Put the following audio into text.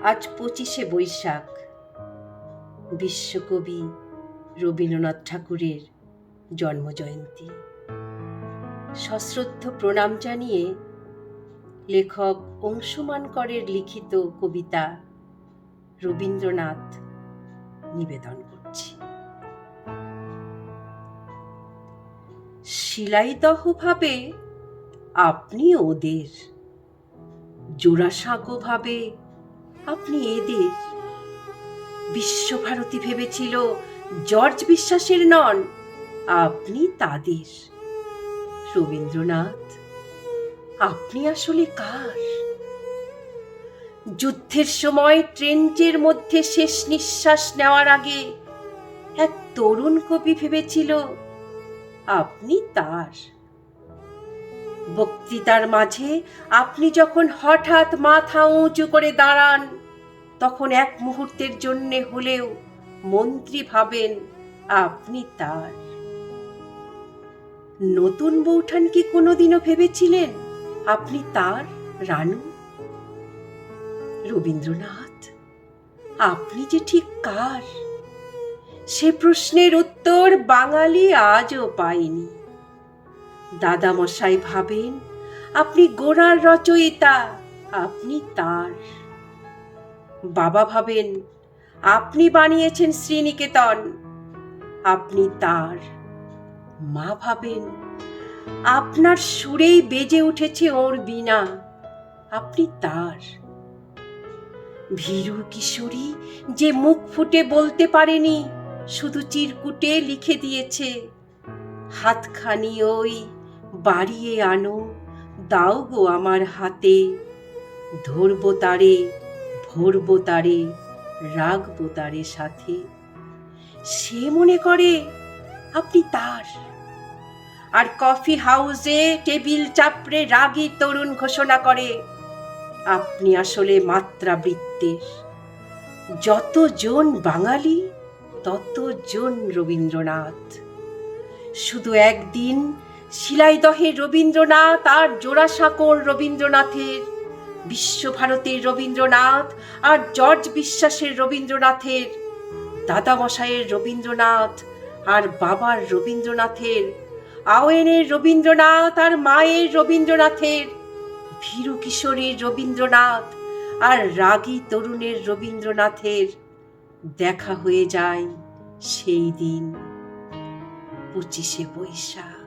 আজ 25শে বৈশাখ, বিশ্বকবি রবীন্দ্রনাথ ঠাকুরের জন্মজয়ন্তী। সশ্রদ্ধ প্রণাম জানিয়ে লেখক অংশুমান করের লিখিত কবিতা রবীন্দ্রনাথ নিবেদন করছি। শিলাইদহ ভাবে আপনি ওদের, জোড়াসাঁকো ভাবে আপনি এদের, বিশ্বভারতী ভেবেছিল জর্জ বিশ্বাসের নন, আপনি তাদের। রবীন্দ্রনাথ, আপনি আসলে কার? যুদ্ধের সময় ট্রেন্চের মধ্যে শেষ নিঃশ্বাস নেওয়ার আগে এক তরুণ কবি ভেবেছিল আপনি তার। বক্তৃতার মাঝে আপনি যখন হঠাৎ মাথা উঁচু করে দাঁড়ান, তখন এক মুহূর্তের জন্য হলেও মন্ত্রী ভাবেন আপনি তার। নতুন বৌঠান কি কোনোদিনও ভেবেছিলেন আপনি তার রানু? রবীন্দ্রনাথ, আপনি যে ঠিক কার, সে প্রশ্নের উত্তর বাঙালি আজও পায়নি। দাদামশাই ভাবেন আপনি গোরার রচয়িতা, আপনি তার। বাবা ভাবেন আপনি বানিয়েছেন শ্রীনিকেতন, আপনি তার। মা ভাবেন আপনার সুরেই বেজে উঠেছে ওর বীণা, আপনি তার। ভীরু কিশোরী যে মুখ ফুটে বলতে পারেনি, শুধু চিরকুটে লিখে দিয়েছে, হাতখানি ওই বাড়িয়ে আনো, দাও গো আমার হাতে, ধরবো তারে, ভরবো তারে, রাখবো তারে সাথে। সে মনে করে আপনি তার। আর কফি হাউসে টেবিল চাপড়ে রাগী তরুণ ঘোষণা করে আপনি আসলে মাত্রাবৃত্তের। যতজন বাঙালি ততজন রবীন্দ্রনাথ। শুধু একদিন শিলাইদহের রবীন্দ্রনাথ আর জোড়াসাঁকোর রবীন্দ্রনাথের, বিশ্বভারতীর রবীন্দ্রনাথ আর জর্জ বিশ্বাসের রবীন্দ্রনাথের, দাদামশাইয়ের রবীন্দ্রনাথ আর বাবার রবীন্দ্রনাথের, আওয়েনের রবীন্দ্রনাথ আর মায়ের রবীন্দ্রনাথের, ভীরু কিশোরীর রবীন্দ্রনাথ আর রাগী তরুণের রবীন্দ্রনাথের দেখা হয়ে যায় সেই দিন 25শে বৈশাখ।